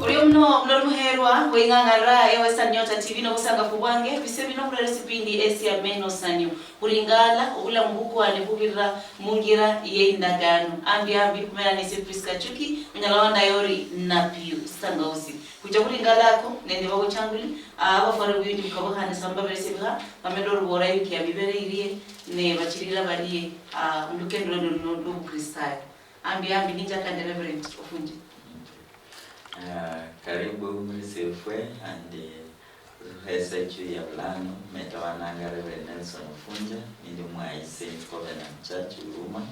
Uri mno muherwa wengangara ya Western Nyota TV no kusanga kubwange bisebi no kulera sipindi esi Amenosanio ulingala ula mbuku alibubira mungira yeindagano ambi kumena ni Prisca Achuki mnyalawanda yori na piu sangausi kuja kulingalako nende bago changuli abafara bindi mukabahana samba beresebha amedoro bora yuki abibere iriye ne bachirira bariye ndukendo no kristal ambi ninja kandi reverend ofunji. Karibu mlisefwe and research ya plano metawananga Reverend Nelson Funja nili mwa Saint Covenant Church Ruma.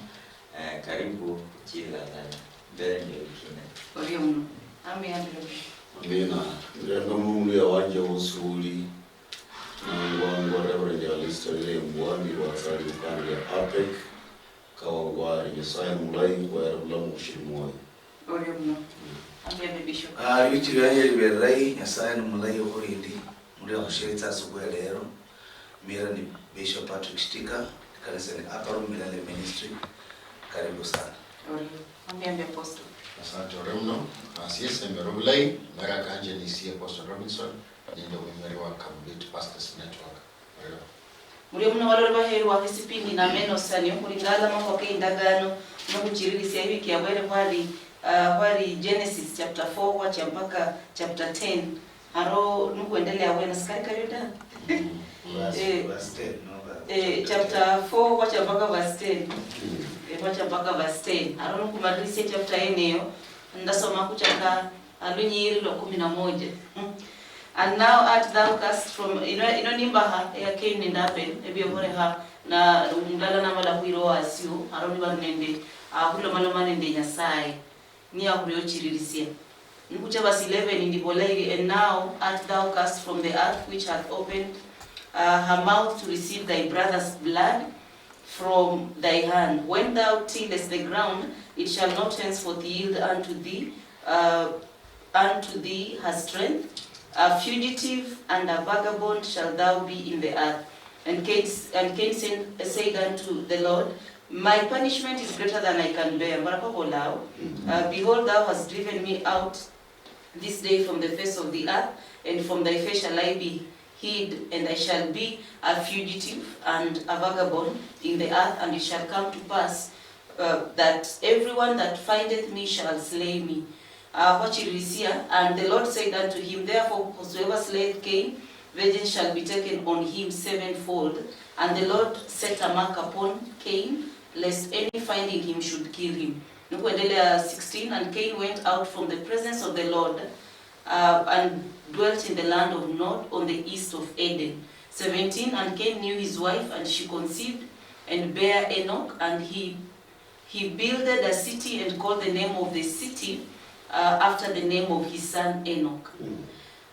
Karibu kuchila la mbele ndio kine orio mno ambi Mbina ndio mungu ya wanje usuli na Reverend ya listori mwami wa sali ukandi ya APEC kawangwa Yesaya mulai kwa yarabula mushimoi orio mno Bishop. Wichiri ya liberai Yesaya mulai urindi muri abashirita sugwelero mira ni Bishop Patrick Stika kanisa ni Akarum Milale Ministry. Karibu sana. Ambi apostle. Asante mno. Asiyese mberulai mara kanje ni sie Apostle Robinson ndio mwimeri wa Complete Pastors Network. Muri mno wale baherwa hisipindi na Amenosanio kulingala mambo kwa indagano no kuchirisia hivi kiabwere wali Genesis chapter 4 wacha mpaka chapter 10 haro nukuendelea wena skari karyoda chapter 4 wacha mpaka verse 10 wacha mpaka verse 10 haro nukumadrisi chapter eneo ndasoma kuchaka alunyiri lo 11 and now art thou cast from nimbaha ya Cain and Abel ebiyore ha na ngala na mala kuiro asio haro ni banende hulo maloma nende Nyasaye ni akuriochiririsia nikucha basi 11 ndibolai and now art thou cast from the earth which hath opened her mouth to receive thy brother's blood from thy hand. When thou tillest the ground, it shall not henceforth yield unto thee her strength. A fugitive and a vagabond shall thou be in the earth. And Cain said unto the Lord, my punishment is greater than I can bear. Behold, thou hast driven me out this day from the face of the earth, and from thy face shall I be hid, and I shall be a fugitive and a vagabond in the earth, and it shall come to pass that everyone that findeth me shall slay me. And the Lord said unto him, therefore whosoever slayeth Cain, vengeance shall be taken on him sevenfold. And the Lord set a mark upon Cain, lest any finding him should kill him. 16, and Cain went out from the presence of the Lord and dwelt in the land of Nod on the east of Eden. 17, and Cain knew his wife, and she conceived and bare Enoch, and he builded a city and called the name of the city after the name of his son Enoch.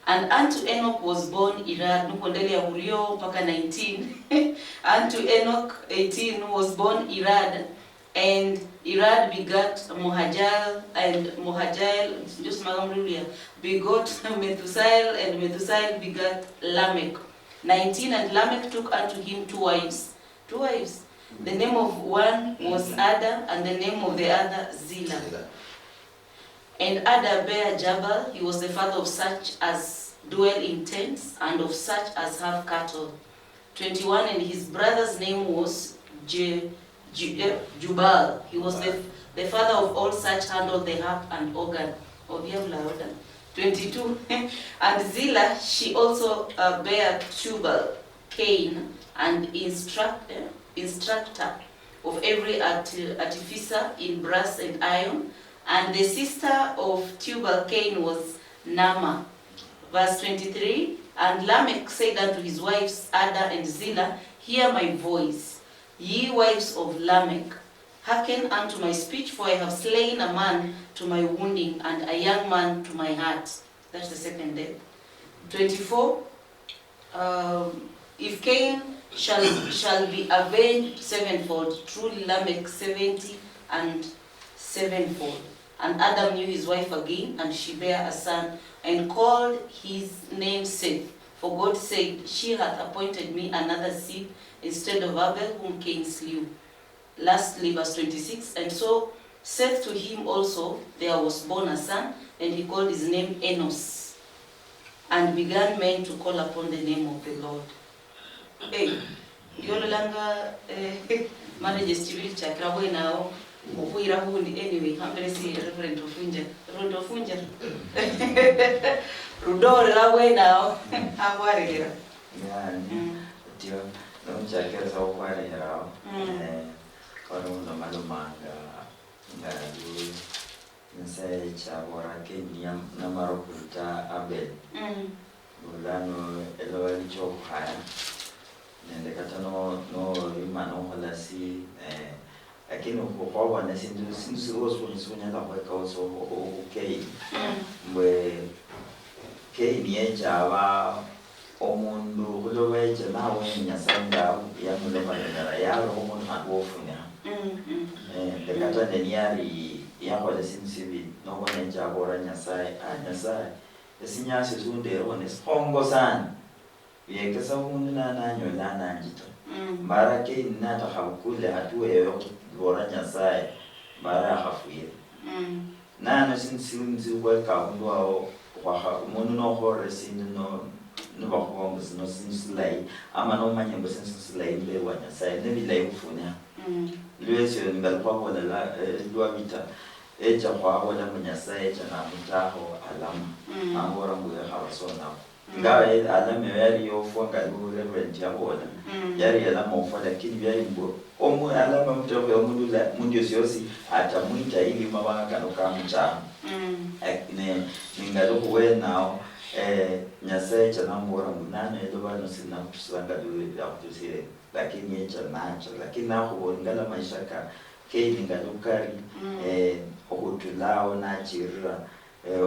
And unto Enoch was born Irad, nukondelea Hurio mpaka 19. Unto Enoch 18 was born Irad, and Irad begot Mohajal, and Mohajal just Luhya begot Methusael, and Methusael begot Lamech. 19, and Lamech took unto him two wives. The name of one was Ada, and the name of the other Zillah. And Ada bare Jabal. He was the father of such as dwell in tents, and of such as have cattle. 21, and his brother's name was Jubal. He was the father of all such handle the harp and organ. 22, and Zillah, she also bare Tubal, Cain, and instructor of every artificer in brass and iron. And the sister of Tubal Cain was Nama. Verse 23, and Lamech said unto his wives Ada and Zillah, hear my voice, ye wives of Lamech, hearken unto my speech, for I have slain a man to my wounding, and a young man to my heart. That's the second death. 24, if Cain shall be avenged sevenfold, truly Lamech 70 and sevenfold. And Adam knew his wife again, and she bare a son, and called his name Seth. For God said, she hath appointed me another seed instead of Abel, whom Cain slew. Lastly, verse 26, and so Seth to him also there was born a son, and he called his name Enos. And began men to call upon the name of the Lord. Hey, Yolanga marriage civil chakra boy now. Anyway, I'm going to see Reverend Ofunja. Reverend Ofunja. Rudol away now. How are you? Yeah, no checkers over here. Kono malumanga ngadu nse chabora Kenya namaro kulta abel. Bulano elowali chokhaya. Nende katano no imano holasi lakini ukokwa na sindu rosunya la kwa kauso okay. Mwe ke niye java omundu kuloweje nawe nyasanga ya mulebana ya romo hakofunya dekata neniari ya kwa sinsibi no bone jabora nyasai nyasai esinyasi zundero ne hongo sana yekesa umundu na nyola na njito mara ke nata hakule hatuwe yo bora nyasai mara hafuye na sinsi kwa kaundu ao kwa umundu no hore sinu no bakho no sinslay ama no manyembo sinslay le wanya sai ne bilay ufuna lwese ngalwa bona la lwa vita eja kwa wala manya sai eja na mutaho alama angora mbuya habasona ngawe alama yari yo fonga lu reverend ya bona yari alama ufa lakini yari mbo omu alama mtoke omundu la mundu yosi atamuita ili mabanga no kamcha ne ningalo kuwenao nyasai cha nambora munane edobano sina kusanga dule ya kutusire lakini yecha nacho lakini naho ngala maishaka keini ngalukari okutulao na chirira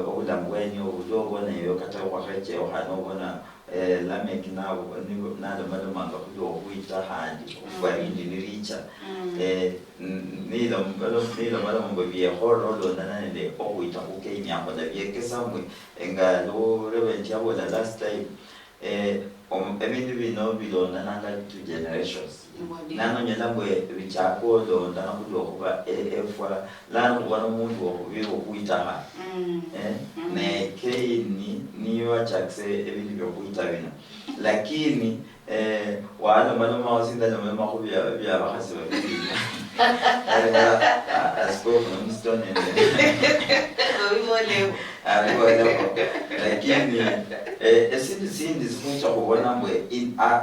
okudangweni obudogo neyo kata kwaheche ohano bona lamek nawo nalo malomanga kudo okuita handi okubarindi niricha nilo malombo bye horolo nanane okuita kukeini akoda byekesamwe engalo reverend yabo the last time ebintu bino bilona nanga two generations nano nyelambwe bichako do ndana kudo kuba efwa lana kubona umuntu okubiro kuita ne keini niyo achakse ebintu byo kuita bino lakini wala maloma wasinda na maloma kubya bya bahasi babiri asko from stone lakini esindi zifuncha kubona mwe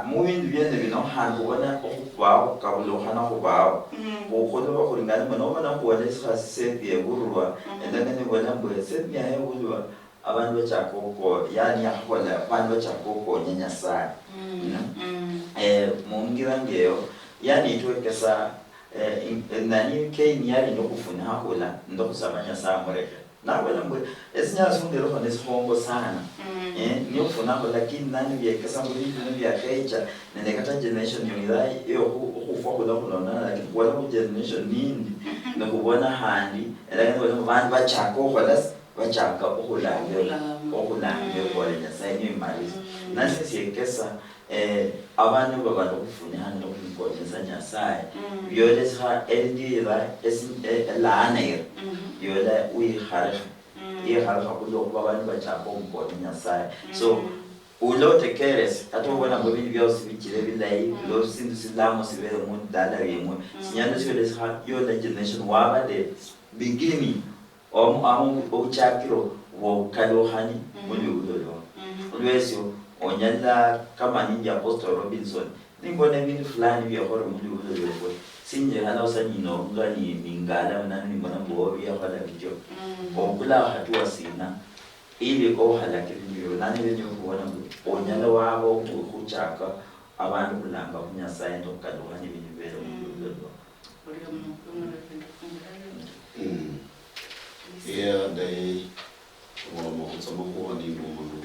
mubindi byende bino hantu ubona okubao kabulohana kubao ukhono bakulingana mwe nobona kubona isasebye burwa endangane bona mwe sebya yebulwa abantu bachakoko yani yakhola abantu bachakoko nyanyasana mungirangeyo yani itwekesa nani keini yari ndokufuna hakola ndokusabanya samureke nabona mwe esinyaso ndero khone sihongo sana ni ufuna ko lakini nani byekesa mu bintu byakecha nende kata generation yonira yo ukufa kula kulona lakini wala ku generation nindi nokubona handi elakini wala abantu bachako kwalas bachaka okulange kwalenya sayini imali nasi siyekesa abantu babantu kufuna handi nokunikonyesa nyasai byolesa eldira lana yola uyihara ihara kulo kwabantu bachako umbona nyasai so ulo tekeres atobona ngo bindi byose bikire bilayi lo sindu silamo sibere mu dala yemwe sinyana sibelesa yola generation waba the beginning ochakiro wokalohani muri ulo ulwesyo onyala kama ninja Apostle Robinson ningone bintu fulani byahora muri ulo sinje hala usanyino ngani mingala nani mbona mbobi yakhala bityo okula hatua sina ili ohala kibyo nani benyo kubona onyala wabo ukuchaka abantu kulanga kunyasaya ndokalohani binibero muri ulo dai wama kutsama kuwa ni ngomano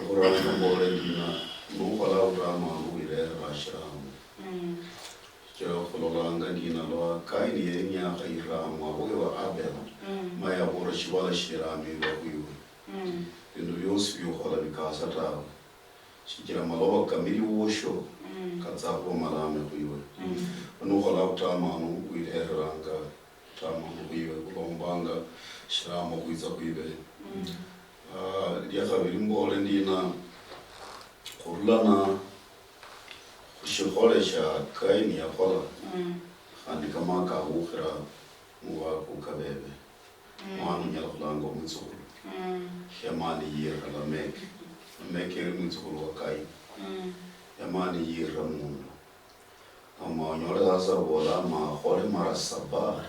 kurana bore dina mukala utama ngwire rashram jo kololanga dina lo kaini yenya khaira amwa wa abel maya bore shwala shirami wa huyu ndio yosfi ukhala bikasata shikira maloba kamili wosho katsapo malame huyu nukhala utama ngwire ranga tama huyu kumbanga shiramo kuitsa kuibe ya khabiri mbole ndina kurulana kushikole sha kaini ya kola andika maka ukhira muwa kukabebe mwana nyala kulango mtsukulu yamani yira la meke mtsukulu wa kai yamani yira mundu ama nyola sasa bola ma khole mara saba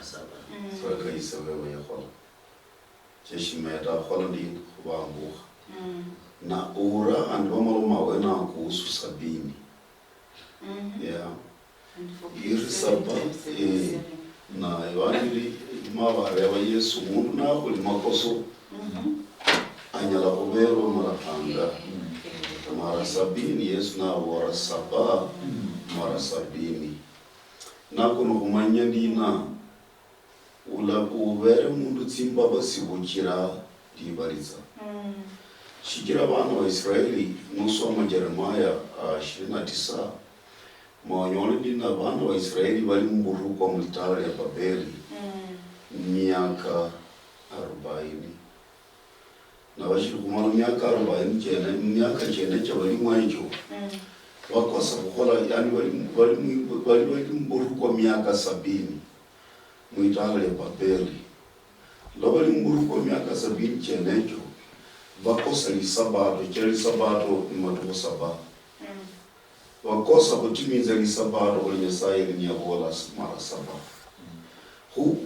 so kaisa wewe ya kola jeshi meta kola ndi kubangu na ura andoma lo mawe na kuhusu 70 yeah yiri saba na yawani mabare wa Yesu mundu na kuli makoso anyala kubero marapanga mara 70 Yesu na wara saba mara 70 na kuno kumanya ndina ula ubere mundu tsimba basibukira dibariza shikira bana wa Israeli nusoma Jeremiah 29 maonyole ndina bana wa Israeli bali mburu kwa mlitari ya Babeli miaka 40 na washiru kumana miaka 40 jene miaka jene cha bali mwanjo wakosa kukola yani bali mburu kwa miaka 70 mwitari ya Babeli lobali mburu kwa miaka 70 jene cho wakosa lisabato cheli sabato imatuko sabato wakosa kutimiza lisabato kwenye saili ni yabola mara saba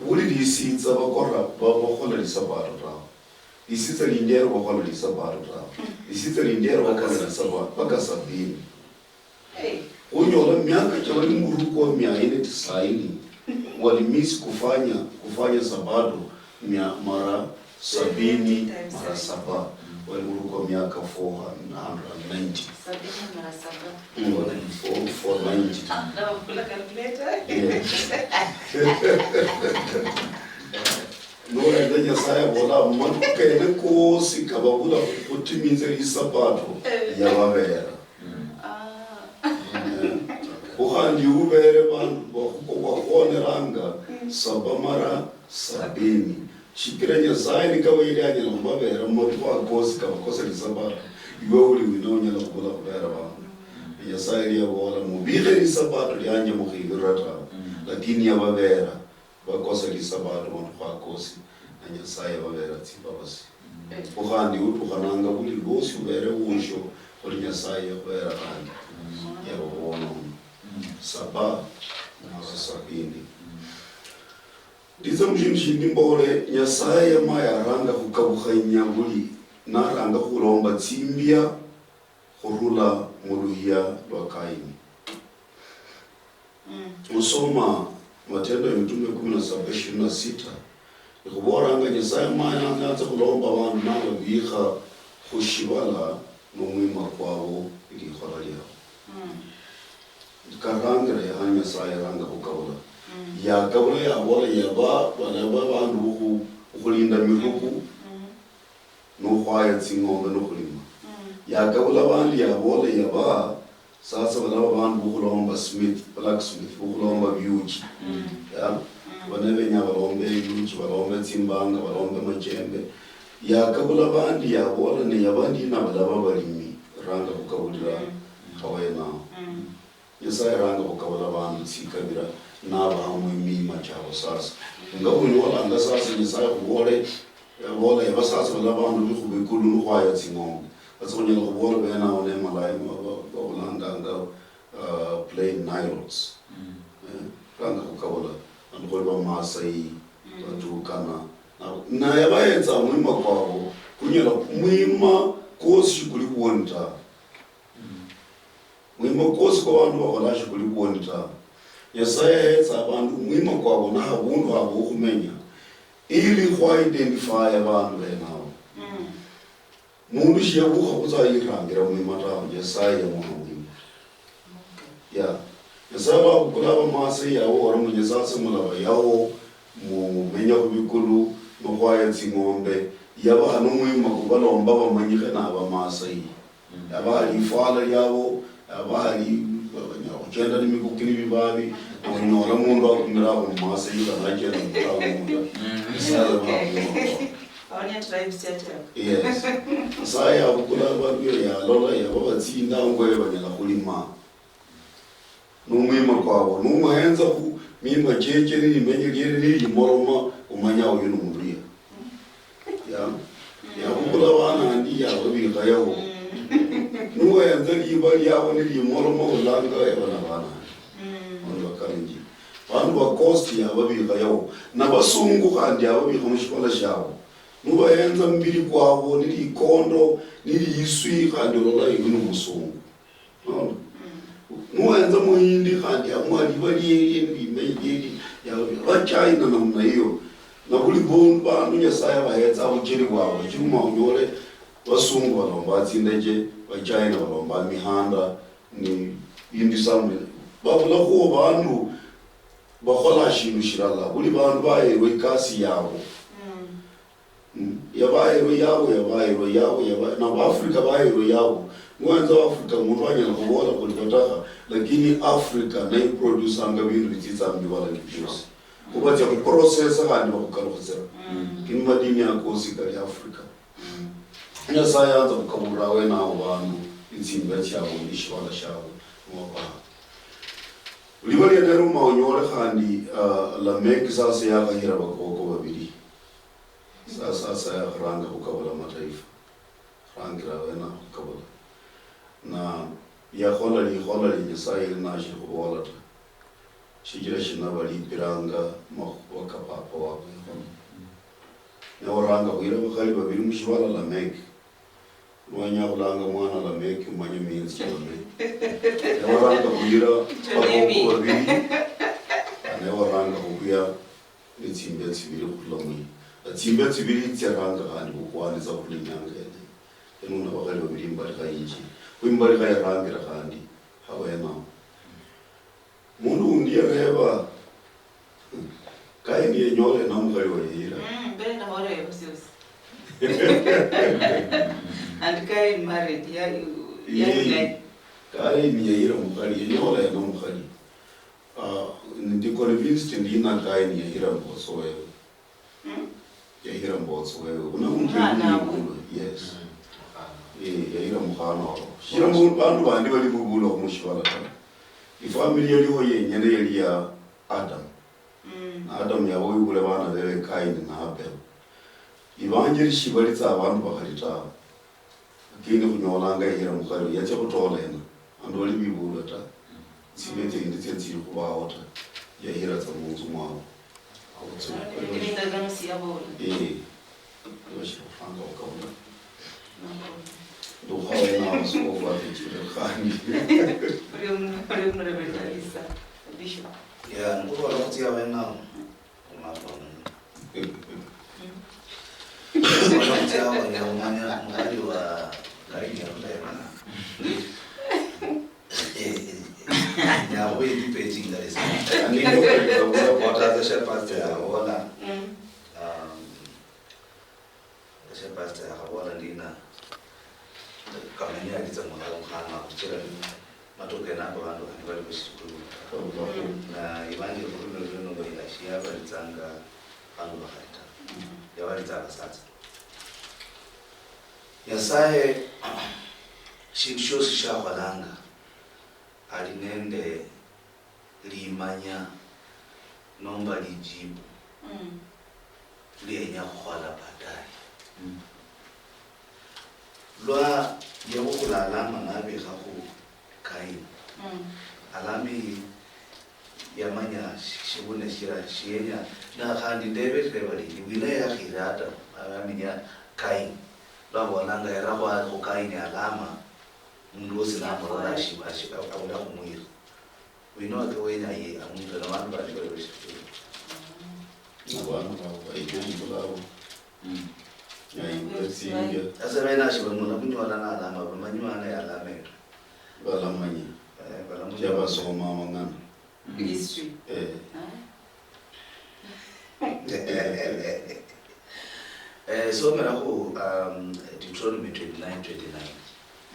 huli lisitsa bakora lisabato rao lisitsa lindero bakora lisabato rao lisitsa lindero bakora lisabato baka 70 unyola miaka cha wali muruko mia ine tisaini walimisi kufanya sabato mara 70 mara saba wali muruko miaka 490 490 na wakula calculator nora ndanya saya bola makukene kosi kababula kutimiza lisabato ya babera uhandi ubere bantu bakoneranga saba mara 70 shikiranya zaini kawairanya na babera moti wa kosi kabakosa lisabato iwe uli winonya la kula kubera bantu ya sairi ya bola mubile lisabato lyanje mukhibirata lakini ya babera bakosa lisabato bantu kwa kosi na nyasaye babera tsiba basi uhandi utukhananga buli losi ubere unsho kuli nyasaye babera kandi ya bono saba mara 70 ndizo mjinjindi mbole nyasaye mayaranga kukabukhanya buli naranga kulomba tsimbia khurula muluhya lwa kaini usoma Matendo ya Mitume 17:26 ikuboranga nyasaye mayaranga atsa kulomba bantu nabo bikha khushibala nomwima kwabo ilikhola lyao karangere ya nyasaye ranga kukabula ya kabula ya bola yaba bantu ukulinda miruku no khwaya tsingombe no khulima ya kabula bandi ya bola yaba sasa balaba bantu ukulomba blacksmith ukulomba byuchi ya banebe nya balombe byuchi balombe tsimbanga balombe majembe ya kabula bandi ya bola ne yabandi na balaba balimi ranga kukabulira kawena yesaya ranga kukabula bantu tsikabira n'abahamwe imima cyabo sasa ngabuni walanga sasa yesaya kubole bola yabasasa balabantu bikubikulu n'ukwaya tsingombe batsonyela kubole bena one malayi babulanganga plain nilots ranga kukabula andikoli bamasai batukana na yabayetsa mwima kwabo kunyela mwima kosi kuli kuonta mwima kosi kwa bantu bakolashi kuli kuonta yesaya hetsa abantu mwima kwabo na habundu habo ukumenya ili kwa identify abantu benawo mundu shiyabuha kuzayirangira mwima tawo yesaya mwima ya yesaya bakulaba mase yawo ora munyesase mulaba yawo mu menya kubikulu no kwaya tsingombe yaba hano mwima kubalomba bamanyike na abamase yaba ali fala yawo yaba ali kugenda n'imikukini bibabi unyora mundu akumira mu mase yika nakera mutawo mundu isala babu Kaonia tribes chacha. Yes. Saya ukula babyo ya lola ya baba tsinda ngwe banyala kulima. Numwima kwabo numuhenza ku mima jeje ni menye gere ni moroma umanya uyu numuriya. Ya ukula bana andi ya babi kayo. Nuwenza libali yabo ni moroma ulanga ya bana. Kalinji bantu bakosti ababika yawo nabasungu kandi ababika mushikola shawo nubayenza mbiri kwabo niri ikondo niri iswi kandi lola ibinu musungu nuwenza muhindi kandi amwali bali imejeri ya China namna hiyo na buli bantu nyasaya bahetsa abukiri kwabo kiruma unyore basungu balomba tsindeje ba China balomba mihanda ni indi samwe babula ko bantu bakhola shintu shirala buli bantu bayirwe kasi yabo yabayirwe yabo na Afrika bayirwe yabo mwanzo Afrika umuntu anyala kubola kulikotaka lakini Afrika na produce anga bintu bititsa mbibala kibyose kubatya ku process kandi bakukalukizera kini madini yakosi kali Afrika nyasayanza kukabura we nawo bantu itsimba cyabo ishwala shabo mwa Libali nero maonyole kandi la mek sasa ya kahira bakoko babiri sasa ya ranga ukabala mataifa rangira wena ukabala na ya khola li nyesai na shi kubola ta shijira shina bali piranga makwaka papa wa na oranga kuira bakali babiri mushwala la mek Mwanya ulanga mwana la meki umanye means chame. Newaranga kugira pako babiri. Newaranga kugira itsimbe tsibiri kulamwi. Atsimbe tsibiri tsaranga kandi kukwani za kulinyanga ene. Enuna bakali babiri mbali kayinji. Kwimbali kayarangira kandi hawena. Mundu ndiye reba. Kai ndiye nyole na mukali wa yira. Bele na hore yosios. And Kai married, yeah, Kai ni yira mukali, yola ya mukali. Ndi convinced ndi na Kai ni yira mboso wewe. Ya yira mboso wewe. Una mukali. Yes. Ya yira mukano. Shira bantu bandi bali bubulo kumushwala ta. Ifamily yali hoye nyene yali ya Adam. Adam ya wowe kule bana bewe Kai na Abel. Evangeli shibalitsa abantu bakalita kini kunyolanga yira mukali yache kutola ena andoli bibula ta sibete nditse tsiri kubaho ta ya hira tsa munzu mwawo awutse ni ndagano siyabo yoshi fanga ukabona do hawe na so kwa bichira khani uri rebelisa bishop ya nguko la kutia wena umapona Wanamtia wanya umanya mkali wa kari ya mbema. Ya wewe dipe jinga lesa. Ndio kwa kata shepasta ya wala. Shepasta ya wala ndina. Kama ni aliza mwana mkhana kuchira matoke na kwa ndo bali kushukuru. Na imani ya kuruno ndio ndio inashia bali tanga ando bakalita. Ya wali tanga sasa. Yasaye shinshosha shabalanga alinende limanya nomba lijibu lienya khola baadaye lwa yabukula alama nabe gago Kain alami yamanya shibune shira shienya na khandi David rebali wina ya khirata alaminya Kain Labo nanga ya rawa kukaini alama mndozi na mrola shiba akula kumwira we know the way na ye amuntu na bantu bali bali bishikira abantu bayikuzulawo ya impesinga asa bena shiba muna kunyola na alama bamanywana ya alama balamanya balamanya basoma mangana history so merako Deuteronomy 29:29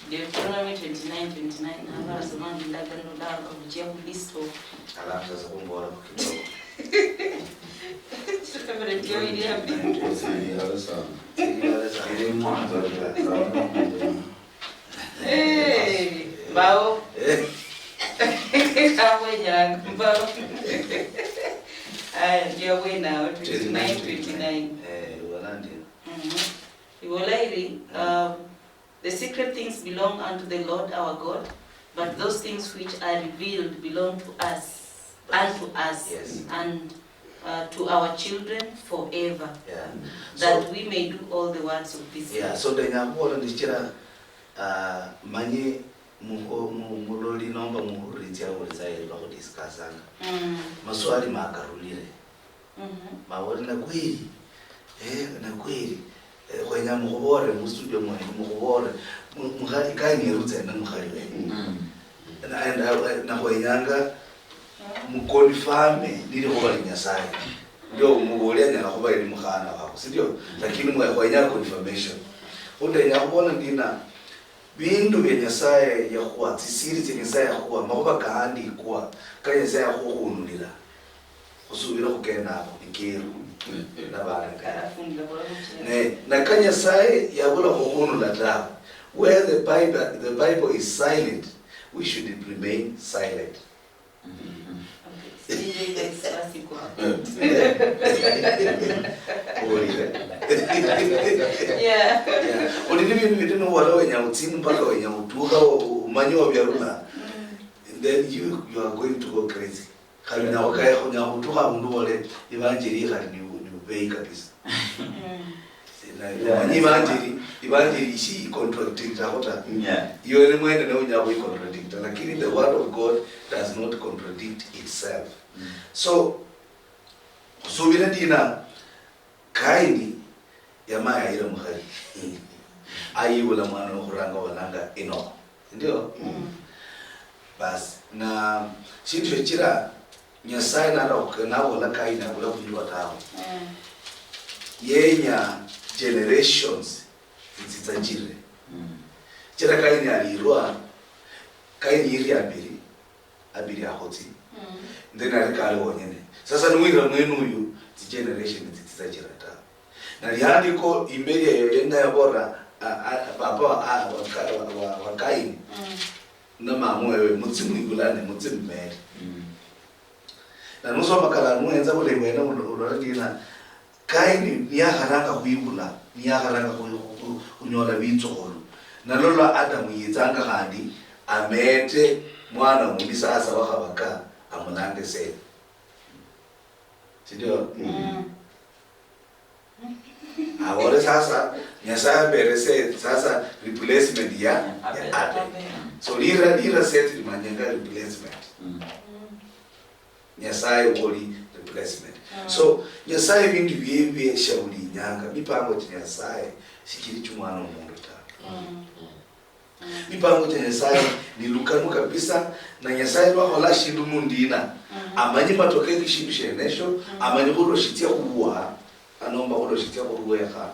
Deuteronomy 29:29 hapa zamani ndagano la kujia kulisto alafu sasa kumbora kidogo Reverend Joy Diambi. Hey, bao. Kawe nyang bao. Ndio we now 29. The secret things belong unto the Lord our God, but those things which are revealed belong to us, unto us, yes, and to our children forever, yeah, that so, we may do all the words of this. Yeah, so the nyambo ndichira manye muloli nomba muhuritia ulizaye lwa kudiscussanga. Maswali makarulire. Mawori na kweli. Na kweli. Kwenya muhobore mu studio mwe muhobore muhali kanye rutse na muhali we. Na kwenyanga mukonfirme nili hobali nyasaye. Ndio mugolia nyana hobali mukhana wako. Sindio? Lakini mwe kwenya confirmation. Ode nyabona ndina bindu bya nyasaye yakuwa tisiri tya nyasaye yakuwa makuba kandi kwa kanye nyasaye yakuhunulira. Usubira kugenda hapo ikiru. Na kanya sai yabula kuhunula da. Where the Bible is silent, we should remain silent. Yeah. Then you are going to go crazy. Kalina wakaya kunya kutuka mundu wale evangelie kalini ubei kabisa. Evangelie si contradictor hota. You are mwende na unya ku contradictor, lakini the word of God does not contradict itself. So vile ndina kaini ya maya ila mkhali. Ayiwula mwana okuranga walanga eno. Ndio? Bas na shintu chira nyasaye na ukanawo la kaina kula kujua tawo. Yenya generations zitsanjire. Chira kaini alirwa kaini iri abiri ahoti. Then alikale wonyene. Sasa nuira mwenu uyu ti generation zitsanjira ta. Na liandiko imbele yenda yabora baba wa kaini. Na mamwewe mutsimu igulane mutsimu mere. Na nuso makala nuenza bole mwena ulolagina kaini niyaharanga kuibula niyaharanga kunyola bitsokolo. Na lolo Adamu yitsanga kandi amete mwana mundi sasa wakabaka amunange se. Sindio? Awore sasa nyasaye berese sasa replacement ya Adam. So lira set limanyanga replacement. Nyasaye woli replacement. So nyasaye bindu byebye shauli nyanga mipango ya nyasaye sikiri chumwana mundu ta. Mipango ya nyasaye ni lukanu kabisa na nyasaye wa hola shindu mundina. Amanyi matokeo kishindu shenesho, amanyi kulo shitia kuwa anomba kulo shitia kuwa ya ka.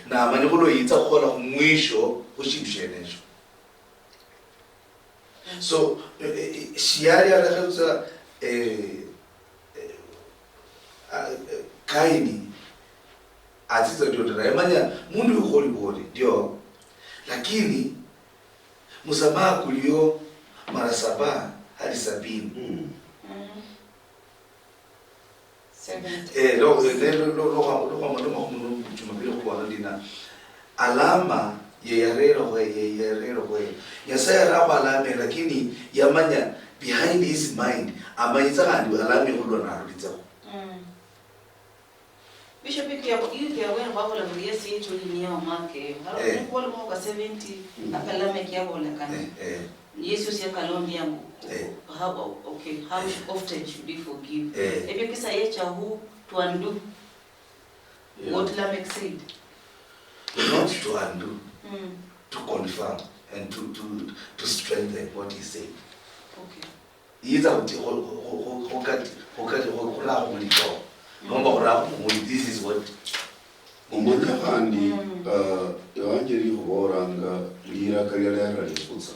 Na amanyi kulo yita kuwa mwisho kushindu shenesho. So shiari alakauza kaini atiza diodara emanya mundu yukholi boli ndio lakini musamaha kulio mara 7 hadi 70 alama yerero we yasaya raba alame lakini yamanya behind his mind amanyiza kandi alame kulwa na rulitsa Bishop you are babo la mulia si tulinia omake halo kwa mwaka 70 akalame kiabo la kana Yesu si akalondia mu how often should we forgive ebe kisa yecha who to undo what Lamech said not to undo to confirm and to strengthen what he said. Okay. Either this is what Umanya kandi evangelie kuboranga lira kalera lisutsa.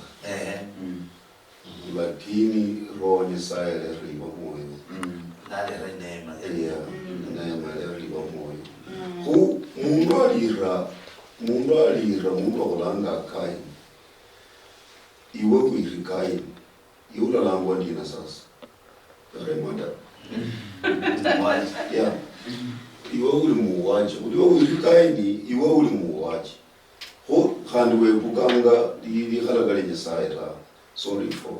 Lakini roho nyesaye leriba moyo. Nale nema. neema lero liba moyo hu mundu alira mundu akulanga kai iwe kuiri kai iwe ulalangwa ndina sasa yare mwanda ya iwe uli muwaji uliwe kuiri kai ni iwe uli muwaji ho khandi webukanga likhalakale nyasaye ta sorry for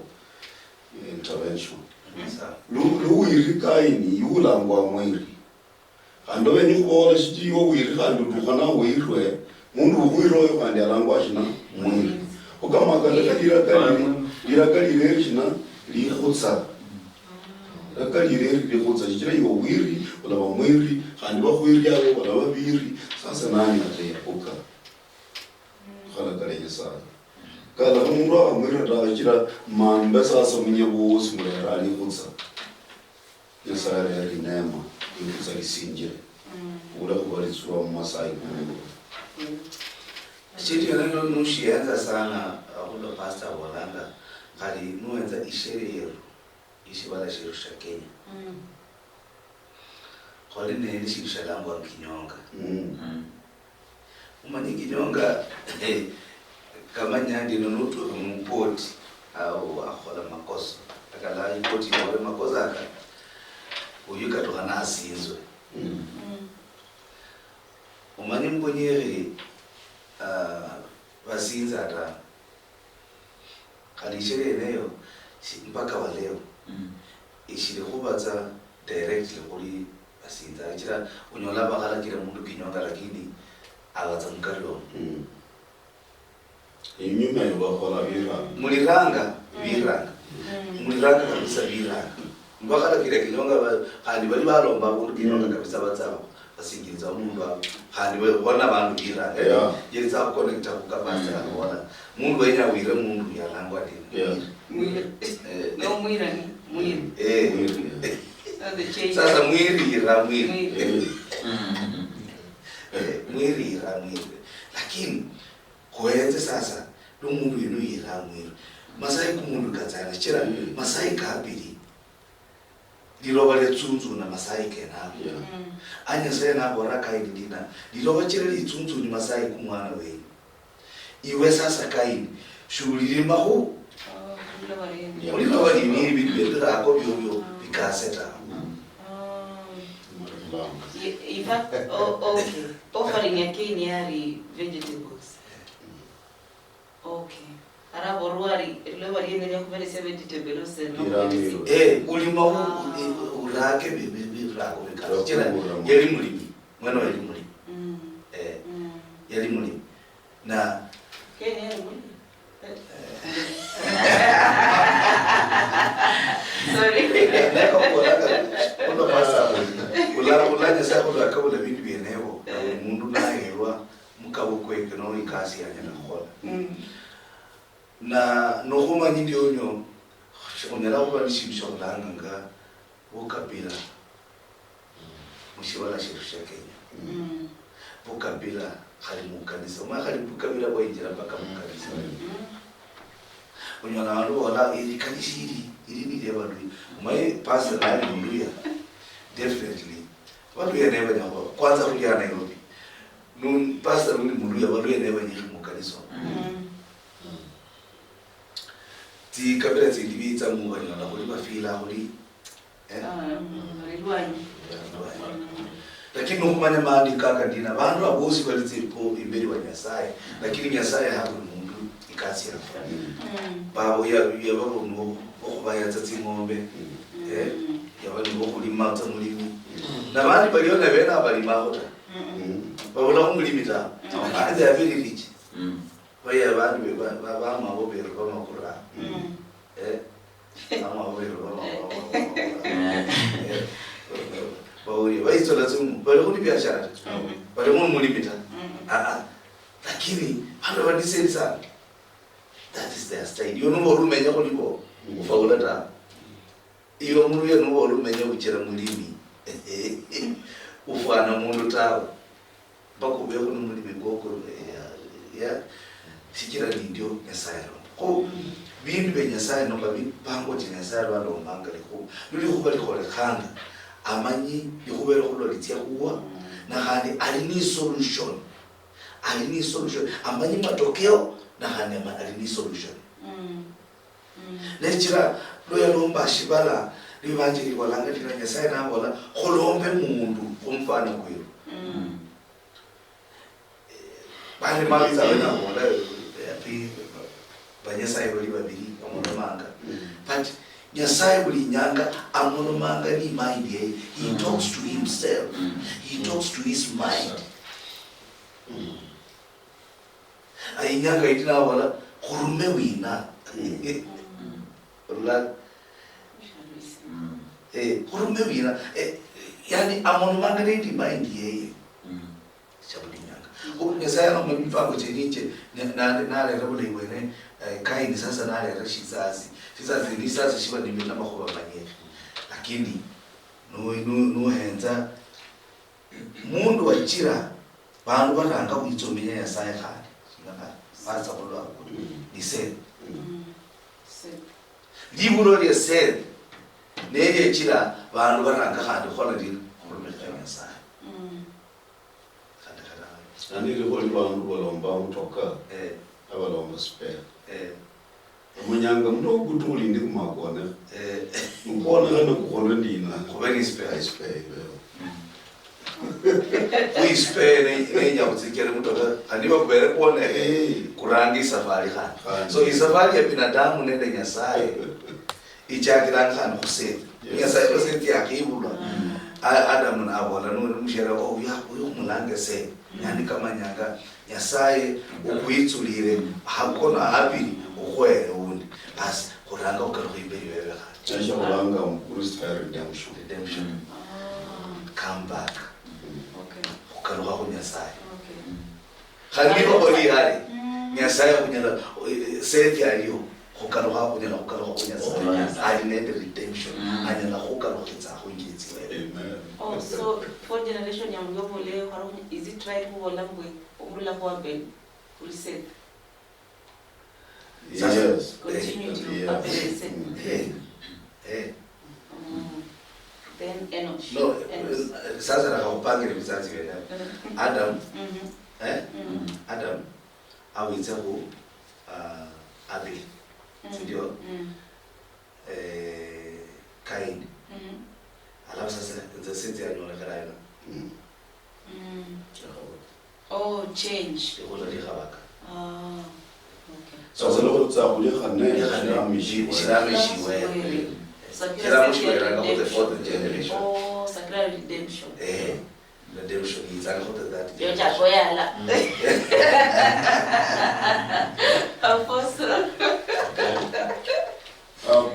intervention lu wiri kai ni iwe ulangwa mwiri khandi wenye kubola shiji iwe wiri khandi utukhana wirwe mundu ukhwiroyo khandi alangwa shina mwiri ukamakala lirakalire shina likhutsa rakalire likhutsa shijira iwe wiri ulaba mwiri khandi bakhwiri abo wala babiri sasa nani atayabuka khalakale nyasaye kala mundu amwira rajira mambe sasa munyebusi mulera likhutsa nyasaye yari neema likhutsa lisinjire ula kubalitswa mumasai kumundu Chiti yana nushianza sana akulo pastor Walanga kali nuenza isherero ishibala shirusha Kenya. Kali nende shirusha langu wa kinyonga. Umani kinyonga kama nyandi nunutu mpoti au akhola makosa. Akala ipoti yawe makosa aka uyuka tukana asinzwe. Umani mbonyeri wasinza ata kalishere eneyo mpaka wa leo ishile kubaza directly kuri wasinza ikira unyola bakala kira mundu kinyonga lakini abaza mukalo inyuma yo bakhola muliranga kabisa biranga mbakala kira kinyonga hali bali balomba mundu kinyonga kabisa bazaba basingiriza umuntu handi we bona abantu biranga yeriza connecta ku capacity akona mundu wenya wire mundu yalangwa ndini no mwira ni mwiri sasa mwiri lakini koyenze sasa lo mundu yenu yira mwiri masai ku mundu katsana chira masai kabiri liloba letsunzu na masai kenabo anya sena bora kaini dina liloba chire litsunzu ni masai kumwana we iwe sasa kaini shughuli mahu liloba ni bidra ko byo bikaseta in fact okay offering ya Kenya vegetables okay ara borwari lewa riendelea kuveleza vegetables no ulima urake bibi rako bikaseta yeli mulimi mwana yeli mulimi yeli mulimi na Kenya yeli mulimi sorry nako kuna pasa ulanya sasa kwa kabla bintu bienevo mundu naherwa mukabukwe no ikasi yanya na khola na nohuma nyindi onyo onera kuba nishimisho langa ukabila mushibala shirusha Kenya ukabila khali mukanisa ma khali ukabila kwa injira mpaka mukanisa onyo na wandu wala ili kanishiri ili bide bandu mai pastor na Luhya definitely watu yeneva nyako kwanza kuja Nairobi nun pastor ni Luhya watu yeneva nyiko mukanisa ti kabila zilibita mungu na kulipa fila huli rilwani lakini ukumanya maandi kaka ndina bandu abosi kwalizipo imberi wa Nyasaye lakini Nyasaye hapo mundu ikasi yafa babo ya babo no okubaya tsatsi ngombe yabali bokulima tsamulimi nabandi baliona bena balima hota babola kumulimita ande yabili rich baya bandu baba mabo bero bamakura ama bero bauri waisola tsumu bali kuni biashara bali kumulimita lakini hando badiseni sana that is their style you know rumenya kuliko ufaula ta iyo muri no rumenya uchera mulimi ufana mundu tawo bakubye kuno mulimi goko ya sikira ndio Nyasaye ko bintu be Nyasaye no babi pango ti Nyasaye balo mangale ko luli ko bali ko khanga amanyi ihubere khulolitia huwa na khandi alini solution amanyi matokeo na khandi alini solution nechira loya lomba shibala libanjiri walanga tina Nyasaye na bola khulombe mundu umfana kuyo bali mabiza wena bola yapi banyasaye bali babiri amonomanga but Nyasaye buli nyanga amonomanga ni mind ye. He talks to himself, he talks to his mind. Ainyanga itina wala kurume wina la kurume wina yani amonomanga ni mind ye chabuli nyanga Nyasaye no mbifa ko chenje na le rabule wene kaini sasa na le rashizazi ni sasa shiba ni mila makhoba manyeki lakini no henza mundu wachira bantu baranga kuitsomenya Nyasaye khali ngaka basa kulwa ni se libulo lya se nele chira bantu baranga khandi khola ndi khulumela Nyasaye ani riboli bantu bolomba utoka abalomba spare munyanga mno gutuli ndi kumakona ukona kana kukhona ndina khobeni spare we spare ne nyabutsikere mutoka andiba kubere kuone kurangi safari khani so isafari ya binadamu nende Nyasaye ichakira khani kusema Nyasaye basenti akibula Adam na abola no mushera uyo mulange se yani kama nyanga Nyasaye ukuitsulire hakona habiri ukhwele undi basi kuranga ukaruhibeli wewe khani kuranga Christ redemption come back ukaruha ku Nyasaye khani boli hali Nyasaye kunyala seti aliyo ukaruha ku Nyasaye ali nende redemption anyala ukaruha ku ngitsi amen. Oh, so for generation ya mgomo leo is it right who olambwe umrula kwa ben will say Yes. Continue to then Enosh. No, sasa na kupangile vizazi vya Adam. Adam awitsa ku Abel. Ndio. Kain. Alafu sasa the senti alionekana ina. Oh, change. Ndio ndio habaka. Okay. Sasa loko tsakulia khane shiramishiwe. Shiramishiwe ranga for the fourth generation. Oh, sacred redemption. Redemption is all about that. Yo cha koyala. Apostle.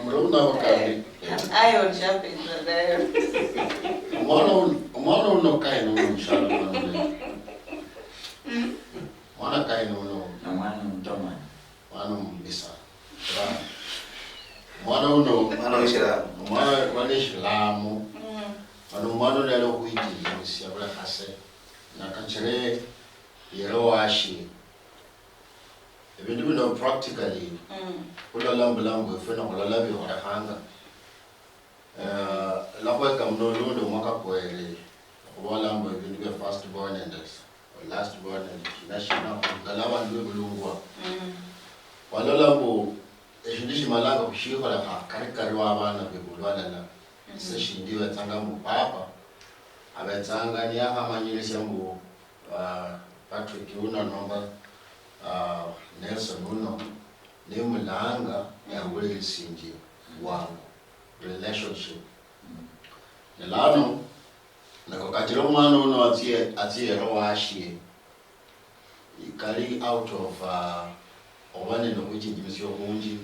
Mruna wakati. Iron sharpens iron. Mwana uno kaino mshalo mwana kaino uno na mwana mtoma mwana mbisa mwana uno mwana shilamu mwana lelo kuiti msia bla kase na kanchere yero washi ebintu bino practically kula lambu efena kula labi ora hanga la kwa kamno lundo mwaka kwele wala mbo ebintu bya first born and last born and national ngalawa ndwe bulungwa wala lambo eshindishi malanga kushiko la karikari wa abana bebulwana la seshindiwe tsanga mu papa abetsanga ni akamanyile shambu Patrick una nomba Nelson uno ni mulanga ya wele sinji wangu relationship nelano nakokatiro mwana uno atie rowashi ikali out of obane no kuchinjimisyo kunji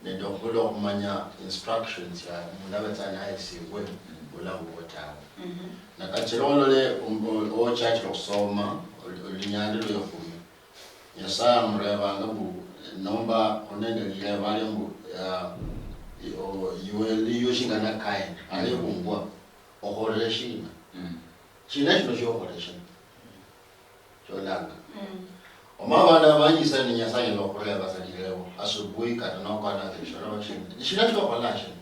nendo kulo kumanya instructions ya munabetsana ayisiwe ulambu watawo nakatiro le o church osoma olinyandilo yofumi Nyasaye mreba ngabu nomba onende ile bale mbu you yoshingana kind ale kungwa oholeshina china chino choholeshina cholanga omabana banyisa ni Nyasaye lokoleba sadilewo asubuhi kana nokwana zishoro china choholashina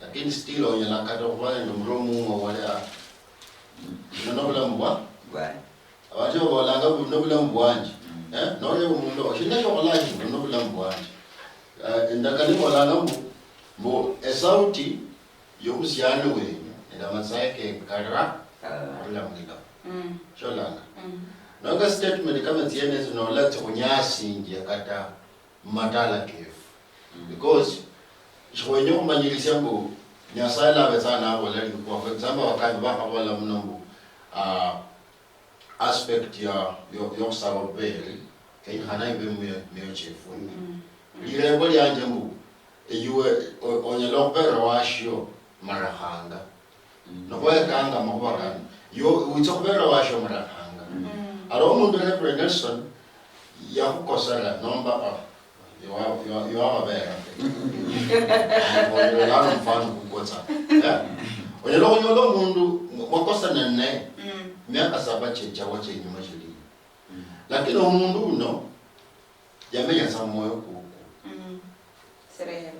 lakini still onyela kata kwa ndo mromu wale nobula mbwa Bwana. abajo walanga nobula mbwanje nole umuntu oshina chokolaki nobula mbwanje ndakali walanga mbo esauti yomusyano we ndamatsaike kara ala mulika sholanga noka statement kama tiene no lati kunyasi nje kata matala kefu because shwenyo kumanyilisia mbo nyasala bezana abo lali kwa for example wakati bakabala mnombo aspect ya yo sababeli kay hanaibe myo chefuni ile boli anje mbo ejuwe onyelopera washio marahanga no kwa kanga mabaka yo utokubera washio marahanga aro mundu Reverend Nelson ya kukosala nomba you are bera wala mfano kukotsa onyelo mundu makosa nene miaka 7 checha wache nyuma chili lakini umundu uno yamenya samoyo kuku Serena.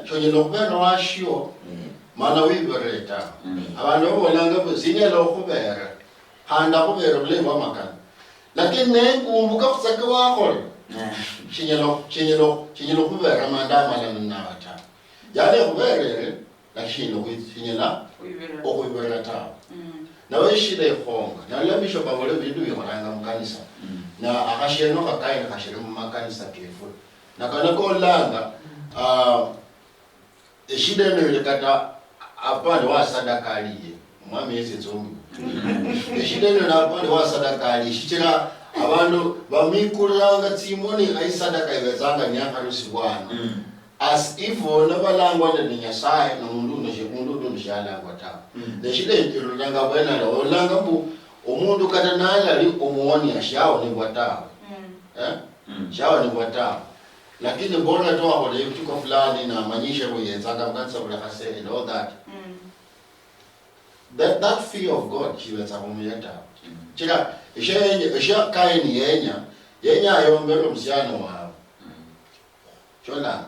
chonyelo kubera washio mana wibereta abantu bolanga zinelo kubera handa kubera bulemba makana lakini nenkumbuka kusaka wakho chinyelo kubera manda mala nata yale kubere lakini chinyela okubera ta na weshile khonga na le bishop abole bindu bikhoranga mukanisa na akasheno kakaina kashire mu makanisa kefu na kana kolanga eshide ne kata apande wa sadaka aliye mwami yese zombi eshide ne apande wa sadaka aliye shichira abantu bamikuranga tsimoni aisadaka ibezanga nyakarusi bwana as if nabalangwa nenyasaya nomundu neshekundu ndishalangwa ta neshile ntirulanga bwana la olanga mbu omundu kata nala ali omuoni ashao ni bwata shao ni bwata lakini bora to abole tuko fulani na manyisha boyenzanga mkanisa bula kase and all that fear of God chiweza kumuyeta chira isha kaini yenya ayombero msiano wao chola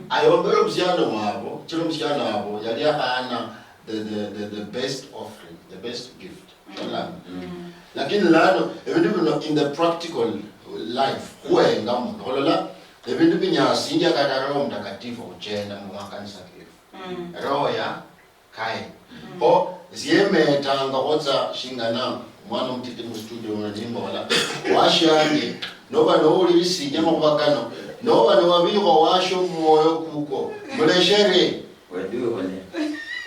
ayombero msiano wao chiro msiano wao yali hana the best offering, the best gift chola lakini lano even in the practical life kuenga mundu holola ebintu binyasinja kata roho mtakatifu kuchenda mu makanisa kefu roho ya kai ho ziemetanga kotsa shingana mwana mtiti mu studio na nimba wala washange noba no lisinya mabakano noba no wabiho washo moyo kuko muleshere Wedu wale.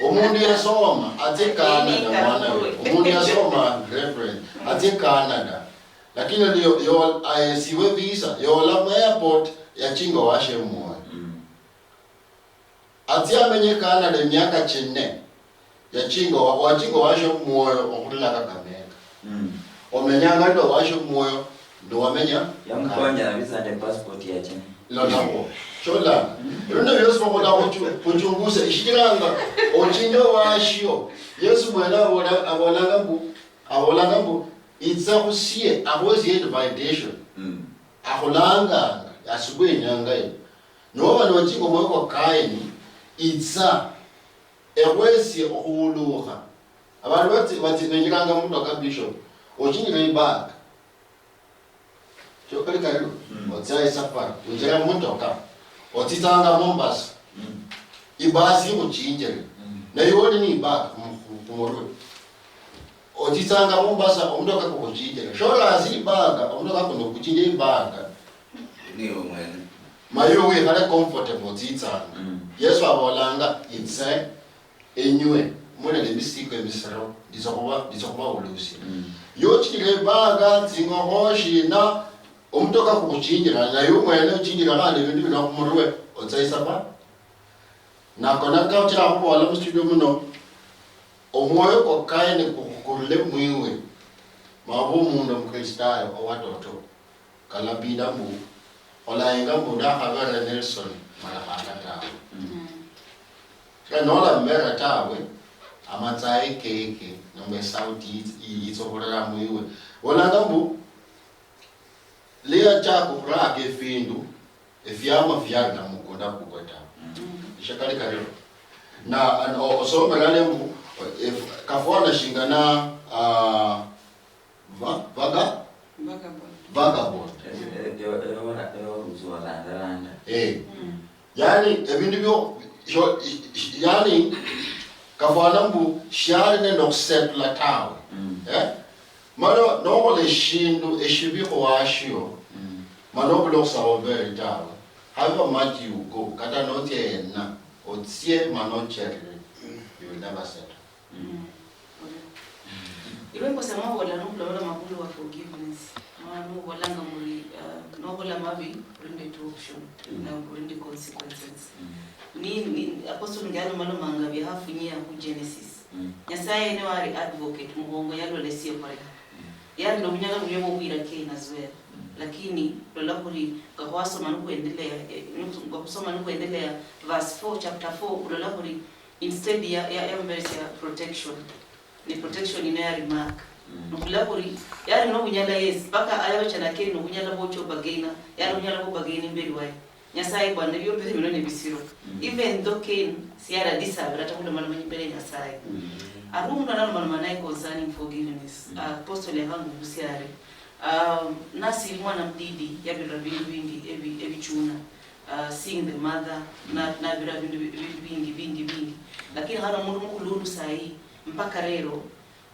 omundu yasoma ate Canada mwana omundu yasoma Reverend ate Canada lakini yo siwe visa yo la airport ya chingo washe moyo ate amenye Canada miaka 4 ya chingo washe moyo okutula kakameka omenyanga ndo washe moyo ndo wamenya yamkwanya visa de passport ya chini lolako chola runa yesu mola kuchunguza ishiranga ochinjo washio yesu mwela abolanga mbu itsa kusie awozi invitation akulanga asubwe nyanga noba nochingo moyo kwa kaini itsa ewesi okuluha abantu bati benyiranga mundu ka bishop ochinjira ibag chokali kairu otsa safari unjira mundu ka otitanga Mombasa ibasi kuchinjira na yodi ni ibag kumoro otitanga Mombasa omundu ka kuchinjira shola azibaga omundu ka kuno kuchinjira ibaga niwe mwene mayo we kale comfortable titanga yesu abolanga itse enywe mwana lebisiko emisaro dizokuba ulusi yochire baga zingohoshi na omutoka kukuchinjira na yo mwene uchinjira kandi bintu bina kumurwe otsaisa pa na kona ka utira ko wala mu studio muno omwoyo ko kaine kukulle mwiwe mabo mundu mkristayo owatoto kala bida mu olainga muda habara Nelson mala hakata nola mbera tawe amatsai keke nombe sauti itsohora muiwe olanga mbu lea chako kurake findu efyama fyana mukonda kukota ishakali kare na osome lalembu kafona shingana vagabond yani ebintu byo yani kafana mbu shari nendo setla tawe mano no le shindu eshibiko washio mano blo sawo very tawe however much you go kata not na otsie mano check you will never settle. Iwe kusema wala nubula makulu wa forgiveness. Manu wala ngamuri no wala mabi rinde to option na rinde consequences. Ni apostle ngalo malo manga bya hafu nyia ku Genesis. Nyasaye ne wari advocate mugongo yalo lesio pare. Ya ndo munyaga muyemo wira ke na zwela. Lakini lola kuri kahwaso manu kuendelea kusoma manu kuendelea verse 4 chapter 4 lola kuri instead ya verse ya protection ni protection ina remark nukula kuri yari no bunyala yes baka ayawe chana keni no bunyala bocho bagena yari bunyala bo bageni mbeli wae nyasaye bwana byo pese milone bisiro even though ken siara disabra takula mwana mbele nyasaye arumuna nalo mwana naye concerning forgiveness apostle yangu busiare nasi mwana mdidi yabira bindu bingi ebi chuna seeing the mother na bira bindu bingi lakini hana mundu mkululu sahi mpaka rero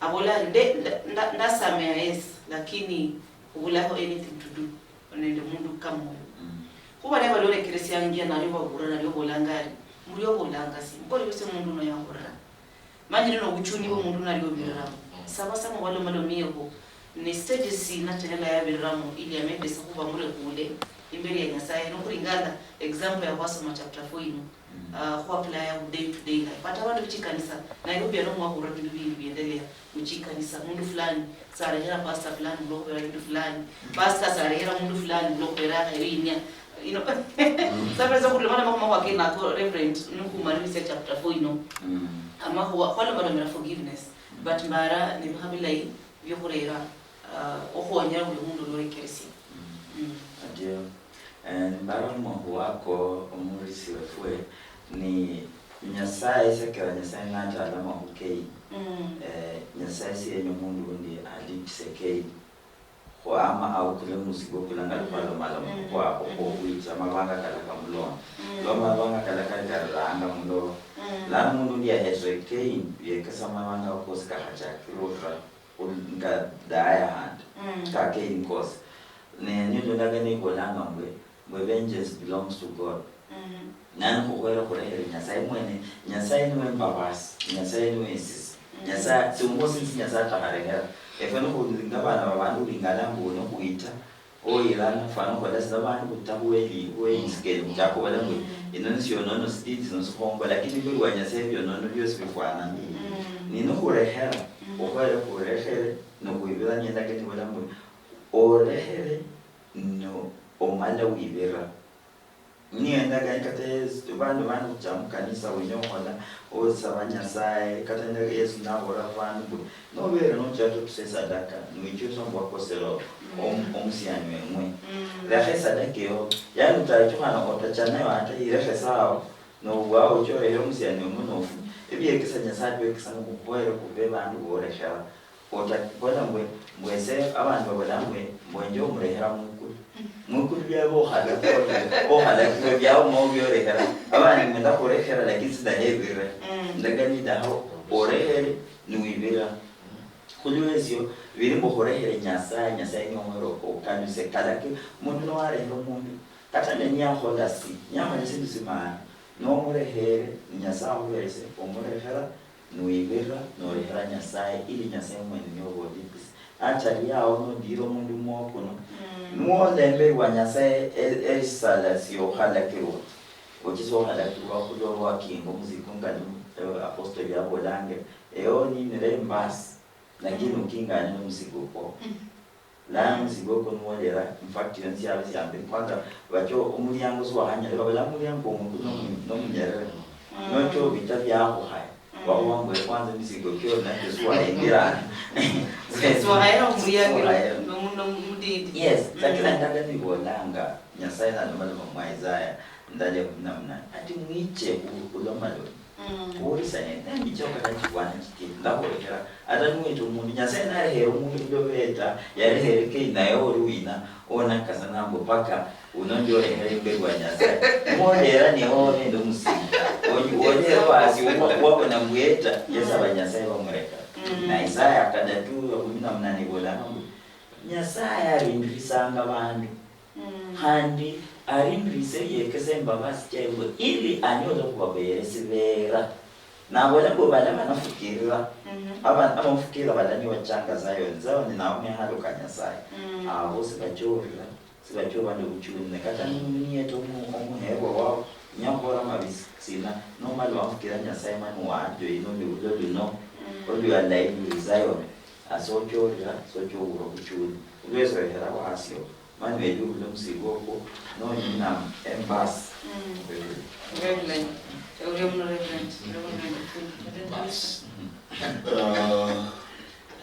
abola ndasamea yes lakini ubulaho anything to do nende mundu kama kuba leba lole kirisia ngia na leba gura na leba bolangari muriyo bolanga si mkoli bese mundu no yangora manyi no buchuni bo mundu na leba biramo saba sama wale malomiyeko ni stages si na tela ya biramo ili amende sakuba mure kule imbere ya nyasaye no kuringana example ya wasoma chapter 4 ino kwa apply day to day life pata watu kuchikanisa Nairobi ya nomu wako rabi bingi biendelea kuchikanisa mundu fulani sarehera pastor fulani block era mundu fulani pastor sarehera mundu fulani block era inya sabe za kulemana mama wake na reverend nuku marimi se chapter 4 ino ama wale bado mera forgiveness but mara ni mahamilai byo kurera ohonya ule mundu lori keresi adio mbara mwa wako omurisi wefwe ni nyasaye sekera nyasaye ngata alama hukei nyasaye si yenye mundu ndi alipisekei kwa ama au kule musigo kulanga palo malo kwa kuita mabanga kalaka mlo mabanga kalaka kalanga mlo la mundu ndi ahesekei yekasa mabanga okosika hacha kilotra unga daya hand ka kei nkos ne nyo ndagani kolanga mwe vengeance belongs to God. Nani kukwela kurehere nyasaye mwene nyasaye niwe mbabasi nyasaye niwe insisi nyasaye simuhosi nyasaye taharehera efeno kulingabana babandu lingana mbuno kuita oyilana fano kwa sabani kutabueli weiskel mjako wala mwe inonsi yonono stiti nosomba lakini byo wa nyasaye byo nono byose bifana nino kurehera okwela kurehere no kuibira nyenda keti wala mwe orehere no omala wibera nienda gaikatez bandu jamu kanisa wenyohola osabanya sai katenda Yesu na ora vandu no vera no chato kusesa daka nicho sombo akoselo omsianywe mwe la hesa dakeo yani utachohana otachana hata ile hesa no wao chore yo msianywe munofu ebiye kisanya sabe kisana kukwera kubeba bandu boresha otakona mwese abantu babalamwe mwenjo murehera mukuru byabo ohala kwa byao mobyo rehera abana ngenda korehera lakini sidahebira ndagani daho orehere niwibira kulwezyo birimbo korehere nyasaye ngomero okandise kalake mundu no arehero mundu katanya nyaho dasi nyama nsindu simana no murehere nyasaye wese omurehera niwibira no rehera nyasaye ili nyasaye mwene nyobodipis achari yao no diro mundu mwokono muolembe wa nyasaye esalasio halakiro okizo halakiro kudo wa kingo muziko ngani apostoli ya bolange eoni nirembas lakini ukingana no muziko ko la muziko ko nwolera in fact yansi abasi ambe kwanza bacho umulyango so hanya bala mulyango mundu no munyere no to bitabi yako haya wawangwe kwanza muziko kyo na keswa engira so haya umulyango no mudidi yes lakini ndanga ni bolanga nyasaye na mama Isaiah ndale namna ati mwiche ulomalo kuulisa nende choka kachikwana chikiti ndakolekera ata nuwita umuntu Nyasaye nalehera umuntu ndobeta yalehereke nayo oluwina ona kasanambo paka unonjolehera imbegu wa Nyasaye mwolera niho ndo musinga wonyera basi wabona mweta yesaba Nyasaye bamureka na Isaya 3:18 bola Nyasaye arindirisanga bantu handi arindirise yekese mbabasi cyangwa ili anyoza kubabere sibera nabo nabo banafikirira abamufukira badani wachanga zayo nzao ni naome halo Nyasaye abo sibachora ndo kuchune kata niye to umuhebo wao nyakora mabisi sina normal wamufukira Nyasaye manu wajo ino no odi alai zayo asochora sochora kuchune uwezo hera wasio mani wedu ule msigoko no nyina embassy Reverend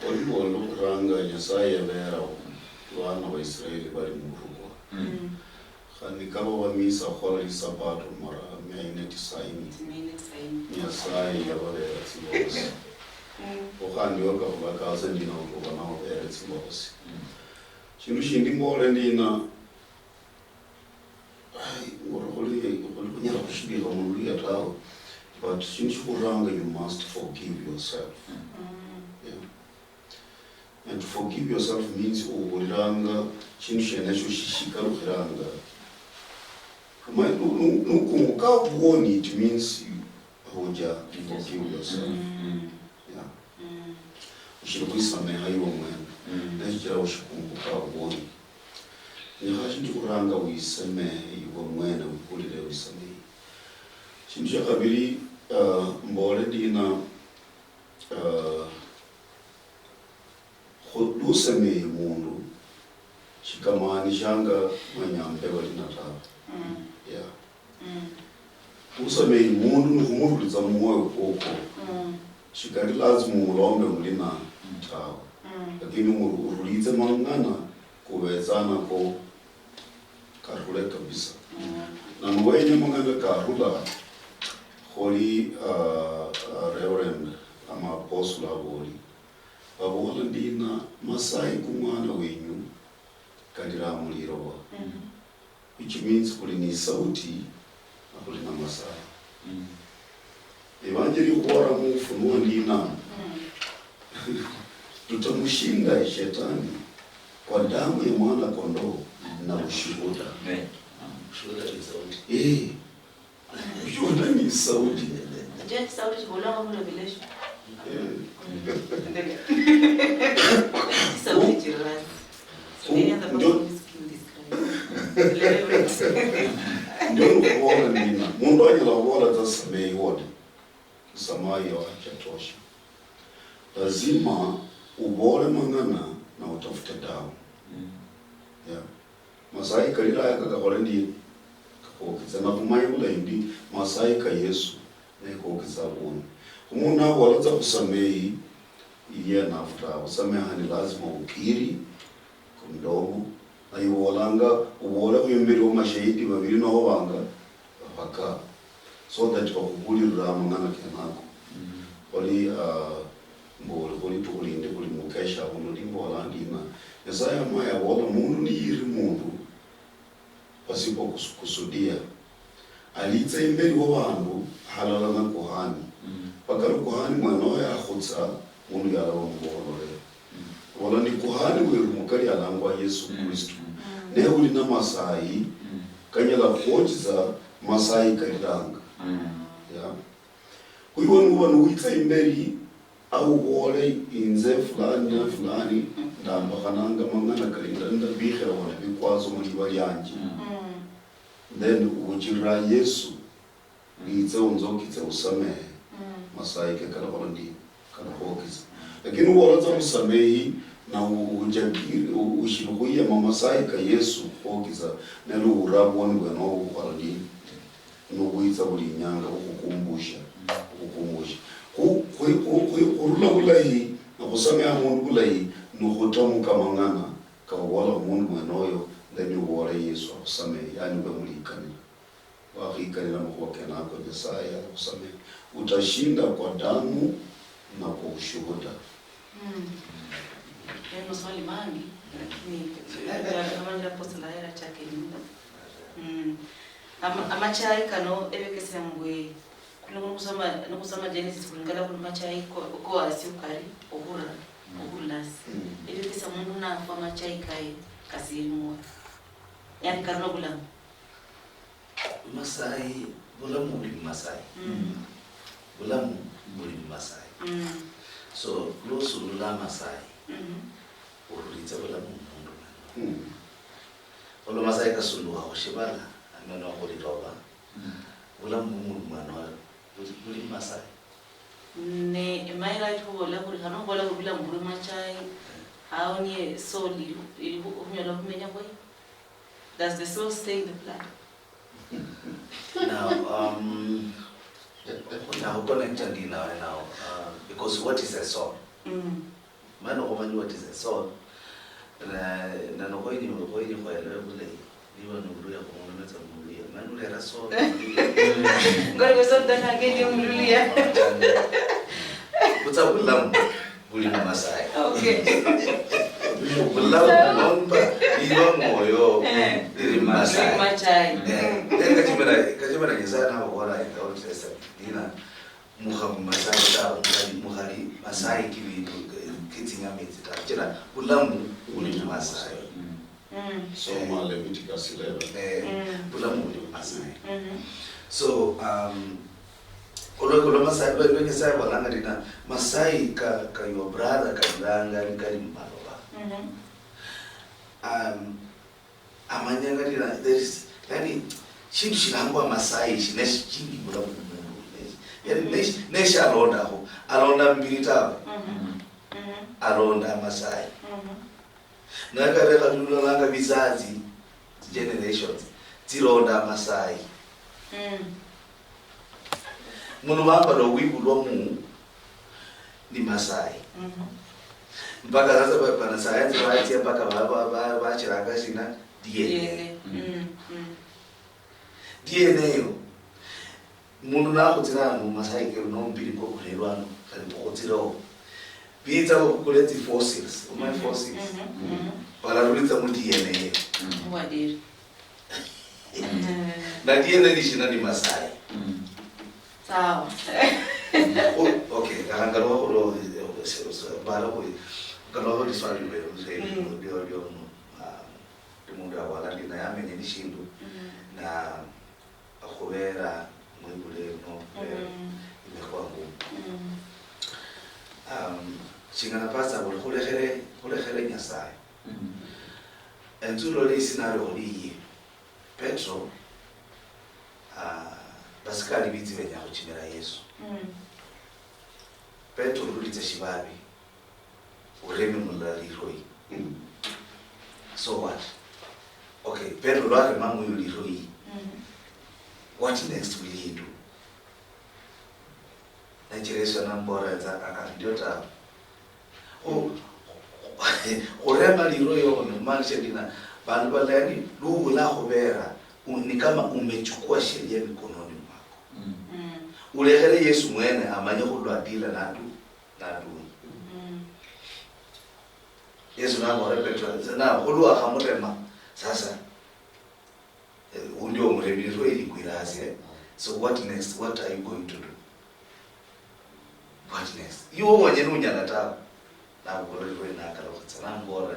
Olibolo kuranga Nyasaye bera wana wa Israeli bali murugwa khani kabo bamisa khola sabato mara maineti saini Nyasaye yababera tsibosi okhandi wakabakaza ndina ukuba nawo bera tsibosi Chinu shindi ngole ndina ngorokoli kunyala kushibika Luhya tawo but shinchukuranga you must forgive yourself. Yeah. And to forgive yourself means ukuliranga chinu shenecho shishika luhiranga. Nukumbuka kuoni it means hoja to forgive yourself. Yeah. Ushirikuisameha iwo mwene. Nechira ushikumbuka kuoni. Nihashinchukuranga uisamehe iwo mwene ukulire uisamehe. Chintu chakabiri mbole ndina lusemeye mundu shikamanishanga manyambe walinataba lusemeye mundu nukumuvulitsa mmoyo koko shikali lazima umulombe mulina tawe lakini urulitse mangana kuwezana ko karule kabisa na mwenye mangana karula Holy Reverend ama Apostle aboli babola ndina masai kumwana wenyu kadira muliro which means kuli ni sauti akuli na masai Evangeli kuora mufunua ndina tutamushinda shetani kwa damu ya mwana kondoo na ushuhuda ushuhuda ni sauti Jet sauti bolanga mu revelation. Sauti jirani. Nini anda kwa skill this guy. Ndio kuona nina. Mungu anyala kuona tasamehe wote. Samayo hajatosha. Lazima ubore mangana na utafute dawa. Yeah. Masai kalira yakakakole ndi kakokiza na kumaye indi Masai ka Yesu nekokisa buni. Umuntu walaza kusamehi iye nafuta kusameha ni lazima ukiri kumdomo na yuolanga ubola kuyimbira umashahidi babiri no banga baka so that bakugulira mangana kenako oli mbole oli tukulinde kuli mukesha uno ndimbola ndima Yesaya maya wala mundu ni yiri mundu pasipo kusudia alitsa imberi wabantu halala na kuhani pakalo kuhani mwana ya khutsa mundu yala wambolore wala ni kuhani we mukali alangwa Yesu Kristo ne uli na masai kanyala khojiza masai kaliranga ya huyo ngubanu witsa imberi au wole inze fulani na fulani ndamba kananga mangana kalinda ndabihera wala bikwazo muri balyanji then ujira Yesu ngitse unzokitse usamehe masai ke kana bandi kana hokiza lakini walaza usamehi na ujagiri ushiruhuya mamasai ka Yesu hokiza nalo uraboni bwano ukwaladi no buitsa buli nyanga ukukumbusha urula bulahi na kusameha mundu bulahi no hotamuka mangana ka wala mundu mwanoyo then wala Yesu akusamehe yani bamulikani wakiikanira mkoke nako Nyasaye akusamehe. Utashinda kwa damu na kwa ushuhuda. Neno swali mangi lakini kama ndio posta la hera chake ni amachai kano ebekese mwe kulungu kusoma Genesis kulingala ku machai ko asiukari obulas ebekese mundu na kwa machai kai kasimu yani karno bulam Masai bulamu uli Masai bulamu uli Masai so losu lula Masai urulitsa bulamu mundu olo Masai kasuluha oshibala ameno kuliroba bulamu mundu mwana uli Masai ne maila tu wala kuri hano wala kubila mburu machai haonye soul ili unyola kumenya boy. Does the soul stay in the blood? Now connected now because what is a soul? Man over what is a soul? Na no koi ni kwa ile bule niwa nuluya kwa mwanameta muluya man ule raso ngori kusonda na geni muluya kutabulam buli Masai. Okay. Bulam nomba niwa moyo ni Masai. Kajimera kisa na wakora ikawa tesa nina muhamu Masai da muhari Masai kivi kitinga metita jina bulamu uli Masai. So Leviticus 11. Bulamu uli Masai. So Kolo Masai wengi sai walanga dina Masai ka your brother ka ndanga kali mbaloba. Amanyanga dina there is yani shindu shilangwa Masai shineshi chingi bulamu mundu. Yani neshi alonda ho alonda mbirita. Alonda Masai. Nakareka tulolanga bizazi generations tironda Masai. Munu wamba do wibu lo mu ni Masai. Mpaka sasa bana science right mpaka ba chiranga sina DNA. DNA yo. Munu na kutina mu Masai ke no mbili ko kulelwano kali pokotiro. Pita ko kuleti fossils, my fossils. Para rulita mu DNA. Mwadir. Na DNA ni shina ni Masai. Sawa. Okay, angalo ko bala ko kalo di swali mbele ndio muda wala ndina yamenye nishindu na akubera mwibule no imekuwa ngumu. Chingana pasa kule Nyasaye. Entulo le scenario liye Petro basikali biti benya kuchimera Yesu. Petro rulitse shibabi uremi mulali roi. So what? Okay, Petro lwake mamu yuli roi. What next will he do? Najireso na mbora za akadiota. Urema liroi wako manisha dina bandu balani lugu la khobera ni kama umechukua sheria mikononi mwako. Ulegere Yesu mwene amanye kulwadila nadu. Yesu na ngore Petro na kulwa khamurema sasa undio muremiro ili kuiraze. So what next? What are you going to do? What next? You wanye nunyana ta na kulwe na kala kutsana ngore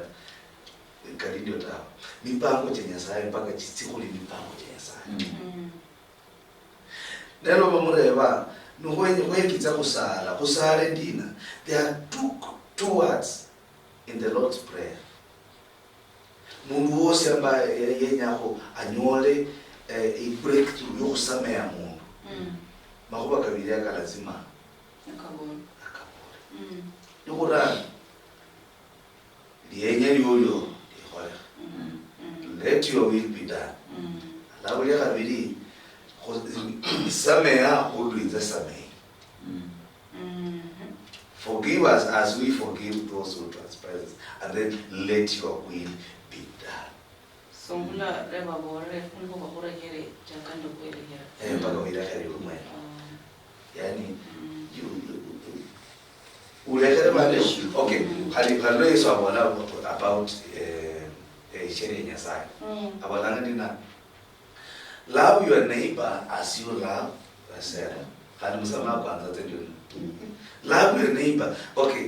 kalidio ta mipango cha Nyasaye mpaka chisikuli mipango cha Nyasaye. Nelo bamureba nuhwenye kitsa kusala ndina. There are two words in the Lord's Prayer. Mundu wose ambaye yenyako anyole a breakthrough yokusamea mundu. Makuba kabiri yaka lazima akabona. Yokura liyenye liyo let your will be done. Alawuli kabiri samea udwiza samei. Forgive us as we forgive those who trespass, and then let your will be done. Songula reba bore fungo bakura kere jakando kwele hera. Mpaka wila kare kumwe. Yani ulekere bale. Okay. Hali Yesu abona about sheria Nyasaye. Abona ndina love your neighbor as you love yourself. Hali msamaha kwanza ndio. Love your neighbor. Okay.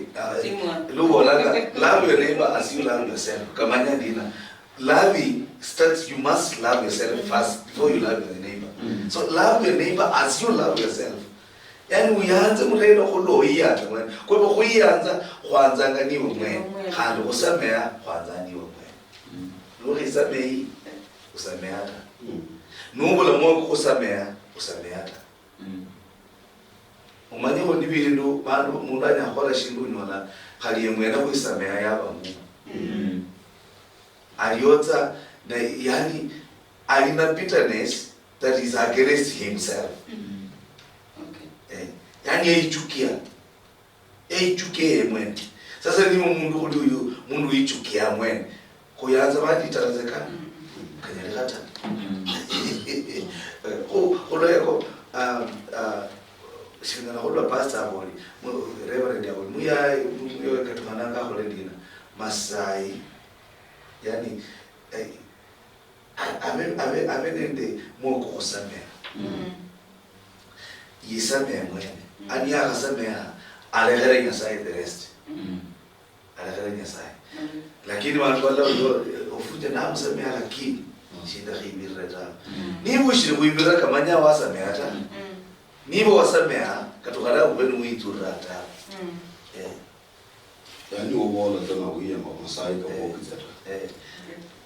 Love your neighbor as you love yourself. Kamanya ndina. Loving starts, you must love yourself first before you love your neighbor. So love your neighbor as you love yourself. Yani uyanze mureno kholoya tmwe. Kwebo khuyanza khwanza ngani umwe. Khandi usamea khwanza ni umwe. Lo khisamei usamea ta. Nubola mo khusamea usamea ta. Umanye ho ndibili ndo bantu mundanya khola shindu nyola khali yemwena khusamea yaba mu. Aliota na yani alina bitterness that is against himself. Okay. Yani eichukia mwen. Sasa ni mundu huyu mundu ichukia mwen. Kuyanza badi tarazeka. Kanyalekata. Oleko singana holwa pastor boli. Reverend ya boli. Muya katumananga holendina. Masai yani nende mwoko kusamea yisamea mwene ani akasamea alegere Nyasaye the rest alegere Nyasaye lakini watu wala ofuje na kusamea lakini shinda khibira ta nibo shiri kuibira kamanya wasamea ta nibo wasamea katokala ubenu witura ta yani ubola tena wiya Masai ka bokizata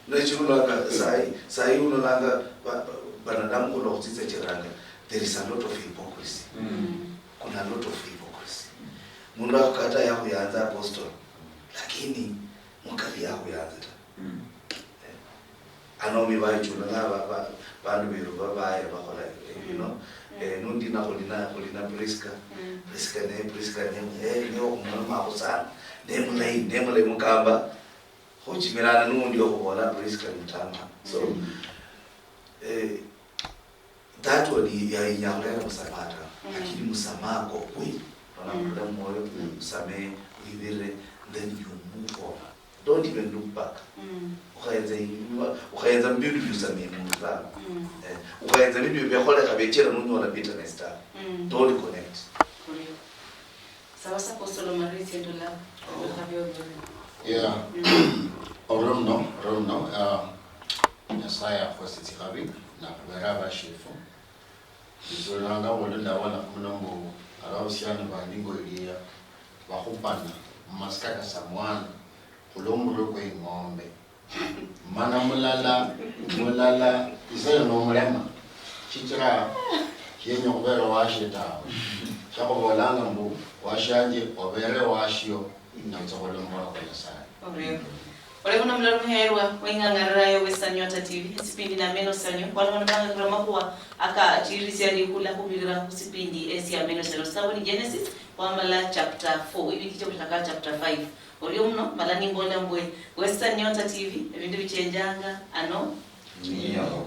na chulanga sai unolanga banadamu kulokhitsa chiranga. There is a lot of hypocrisy. Kuna a lot of hypocrisy. Mundu akata ya kuyanza apostle lakini mukali ya kuyanza ta. Anomi ba chulanga bandu biru baba ya bakola you know nundi na kolina Prisca ne ne okumama kusana nemulai mukamba hochimirana nundi okubola Prisca mutama. So that one ya inyalera musabata lakini musamaha kwa kweli unamuda moyo msamee uibire then you move on. Don't even look back. Ukayenza mbibi usamee mundu zako. Ukayenza mbibi bekhole kabechera nunyola bitterness ta. Don't connect. Sawa sawa Solo Marisi ndola. Yeah. Oromno. Nyasaye afositi habi na kuberaba shifo. Bizolanga wala wala kunombo arausiana bandingo ilia bakupana maskaka samwana kulomuro ko ingombe. Mana mulala iseyo no mulema. Chichira yenye kubera washita. Chako bolanga mbu washanje obere washio na mtokolo mbona kwa Nyasaye. Ole kuna mlalo mherwa wengangaraya Western Nyota TV sipindi na Amenosanio wala wanapanga drama kwa aka achirisi alikula kubigira kusipindi esi Amenosanio sababu ni Genesis wamala chapter 4 hivi kicho kitaka chapter 5 olio mno malani mbola mbwe Western Nyota TV ebintu bichenjanga ano niyo